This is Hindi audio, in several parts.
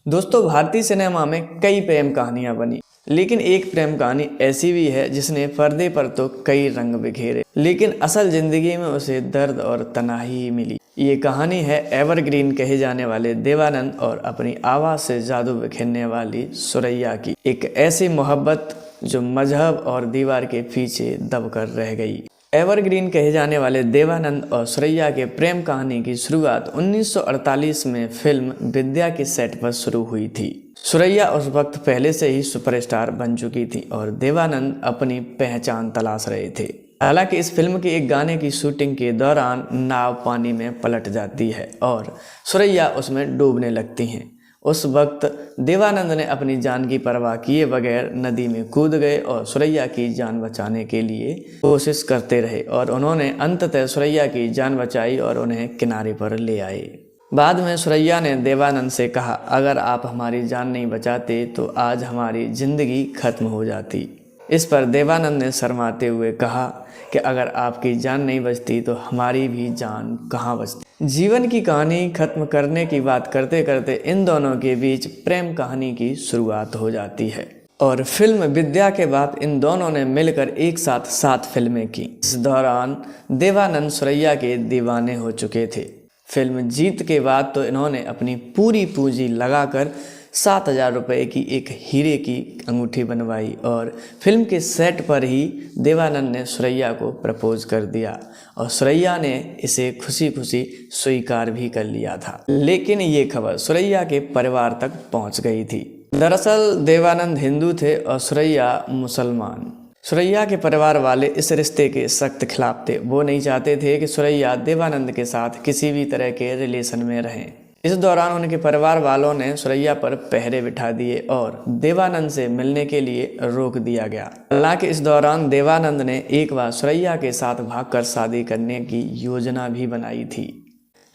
दोस्तों, भारतीय सिनेमा में कई प्रेम कहानियां बनी, लेकिन एक प्रेम कहानी ऐसी भी है जिसने पर्दे पर तो कई रंग बिखेरे, लेकिन असल जिंदगी में उसे दर्द और तन्हाई ही मिली। ये कहानी है एवरग्रीन कहे जाने वाले देवानंद और अपनी आवाज से जादू बिखेरने वाली सुरैया की। एक ऐसी मोहब्बत जो मजहब और दीवार के पीछे दबकर रह गई। एवरग्रीन कहे जाने वाले देवानंद और सुरैया के प्रेम कहानी की शुरुआत 1948 में फिल्म विद्या के सेट पर शुरू हुई थी। सुरैया उस वक्त पहले से ही सुपरस्टार बन चुकी थी और देवानंद अपनी पहचान तलाश रहे थे। हालांकि इस फिल्म के एक गाने की शूटिंग के दौरान नाव पानी में पलट जाती है और सुरैया उसमें डूबने लगती हैं। उस वक्त देवानंद ने अपनी जान की परवाह किए बगैर नदी में कूद गए और सुरैया की जान बचाने के लिए कोशिश करते रहे और उन्होंने अंततः सुरैया की जान बचाई और उन्हें किनारे पर ले आए। बाद में सुरैया ने देवानंद से कहा, अगर आप हमारी जान नहीं बचाते तो आज हमारी जिंदगी खत्म हो जाती। इस पर देवानंद ने शर्माते हुए कहा कि अगर आपकी जान नहीं बचती तो हमारी भी जान कहाँ बचती। जीवन की कहानी खत्म करने की बात करते करते इन दोनों के बीच प्रेम कहानी की शुरुआत हो जाती है और फिल्म विद्या के बाद इन दोनों ने मिलकर एक साथ 7 फिल्में की। इस दौरान देवानंद सुरैया के दीवाने हो चुके थे। फिल्म जीत के बाद तो इन्होंने अपनी पूरी पूंजी लगाकर 7,000 रुपये की एक हीरे की अंगूठी बनवाई और फिल्म के सेट पर ही देवानंद ने सुरैया को प्रपोज कर दिया और सुरैया ने इसे खुशी खुशी स्वीकार भी कर लिया था। लेकिन ये खबर सुरैया के परिवार तक पहुंच गई थी। दरअसल देवानंद हिंदू थे और सुरैया मुसलमान। सुरैया के परिवार वाले इस रिश्ते के सख्त खिलाफ थे। वो नहीं चाहते थे कि सुरैया देवानंद के साथ किसी भी तरह के रिलेशन में रहें। इस दौरान उनके परिवार वालों ने सुरैया पर पहरे बिठा दिए और देवानंद से मिलने के लिए रोक दिया गया। हालांकि इस दौरान देवानंद ने एक बार सुरैया के साथ भागकर शादी करने की योजना भी बनाई थी,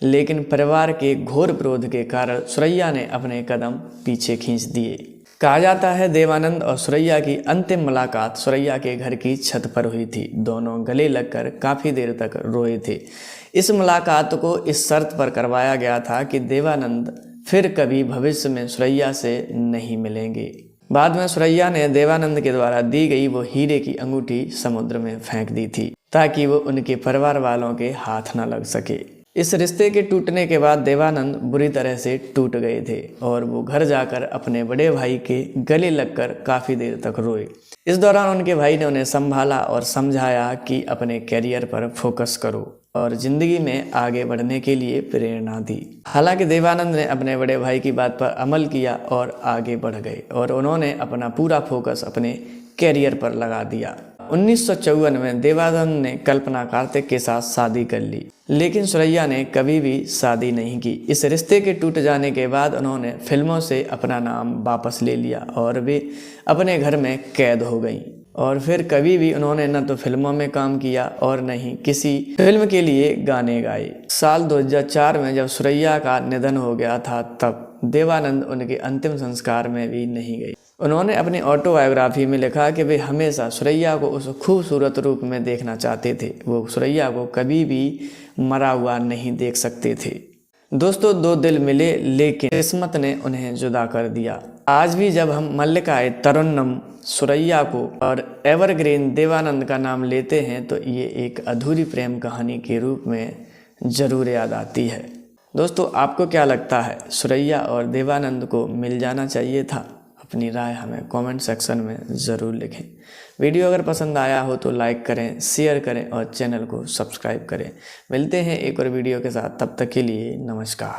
लेकिन परिवार के घोर विरोध के कारण सुरैया ने अपने कदम पीछे खींच दिए। कहा जाता है देवानंद और सुरैया की अंतिम मुलाकात सुरैया के घर की छत पर हुई थी। दोनों गले लगकर काफ़ी देर तक रोए थे। इस मुलाकात को इस शर्त पर करवाया गया था कि देवानंद फिर कभी भविष्य में सुरैया से नहीं मिलेंगे। बाद में सुरैया ने देवानंद के द्वारा दी गई वो हीरे की अंगूठी समुद्र में फेंक दी थी ताकि वो उनके परिवार वालों के हाथ न लग सके। इस रिश्ते के टूटने के बाद देवानंद बुरी तरह से टूट गए थे और वो घर जाकर अपने बड़े भाई के गले लगकर काफ़ी देर तक रोए। इस दौरान उनके भाई ने उन्हें संभाला और समझाया कि अपने कैरियर पर फोकस करो और ज़िंदगी में आगे बढ़ने के लिए प्रेरणा दी। हालांकि देवानंद ने अपने बड़े भाई की बात पर अमल किया और आगे बढ़ गए और उन्होंने अपना पूरा फोकस अपने कैरियर पर लगा दिया। 1954 में देवानंद ने कल्पना कार्तिक के साथ शादी कर ली, लेकिन सुरैया ने कभी भी शादी नहीं की। इस रिश्ते के टूट जाने के बाद उन्होंने फिल्मों से अपना नाम वापस ले लिया और वे अपने घर में कैद हो गईं और फिर कभी भी उन्होंने न तो फिल्मों में काम किया और न ही किसी फिल्म के लिए गाने गाए। साल 2004 में जब सुरैया का निधन हो गया था तब देवानंद उनके अंतिम संस्कार में भी नहीं गए। उन्होंने अपनी ऑटोबायोग्राफी में लिखा कि वे हमेशा सुरैया को उस खूबसूरत रूप में देखना चाहते थे। वो सुरैया को कभी भी मरा हुआ नहीं देख सकते थे। दोस्तों, 2 दिल मिले लेकिन किस्मत ने उन्हें जुदा कर दिया। आज भी जब हम मल्लिकाए तरुन्नम सुरैया को और एवरग्रीन देवानंद का नाम लेते हैं तो ये एक अधूरी प्रेम कहानी के रूप में ज़रूर याद आती है। दोस्तों, आपको क्या लगता है, सुरैया और देवानंद को मिल जाना चाहिए था? अपनी राय हमें कमेंट सेक्शन में ज़रूर लिखें। वीडियो अगर पसंद आया हो तो लाइक करें, शेयर करें और चैनल को सब्सक्राइब करें। मिलते हैं एक और वीडियो के साथ, तब तक के लिए नमस्कार।